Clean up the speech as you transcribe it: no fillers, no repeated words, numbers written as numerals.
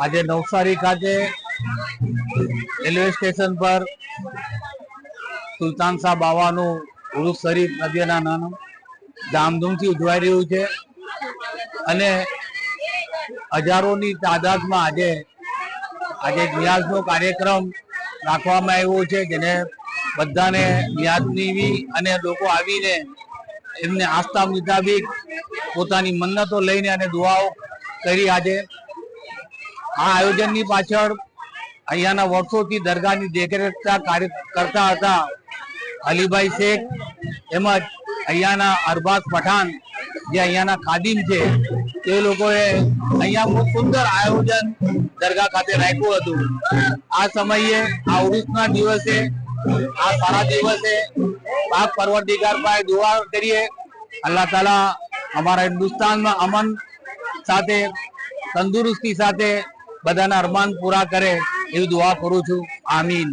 આજે નવસારી ખાતે railway station પર સુલતાન શાહ બાવાનું ઉરુસ શરીફ નદિયાના ધામધૂમથી ઉજવાઈ રહ્યું છે અને હજારોની તાદાદમાં આજે નિયાઝનો કાર્યક્રમ રાખવામાં આવ્યો છે, જેને બધાને નિયાઝની અને લોકો આવીને એમને આસ્થા મુતાબિક પોતાની મન્નતો લઈને અને દુઆઓ કરી. આજે આ આયોજનની પાછળ અહીંયાના વર્ષોથી દરગાહની દેખરેખ કરતા હતા અલીભાઈ શેખ, તેમજ અહીંયાના અરબાઝ પઠાણ જે અહીંયાના ખાદિમ છે, તે લોકોએ અહીંયા બહુ સુંદર આયોજન દરગાહ ખાતે રાખ્યું હતું. આ સમયે આ ઉરુસના દિવસે, આ સારા દિવસે પાક પરવરદિગાર પાસે દુઆ કરીએ, અલ્લાહ તાલા અમારા હિન્દુસ્તાનમાં અમન સાથે, તંદુરસ્તી સાથે બધાના અરમાન પૂરા કરે એવી દુઆ કરું છું. આમીન.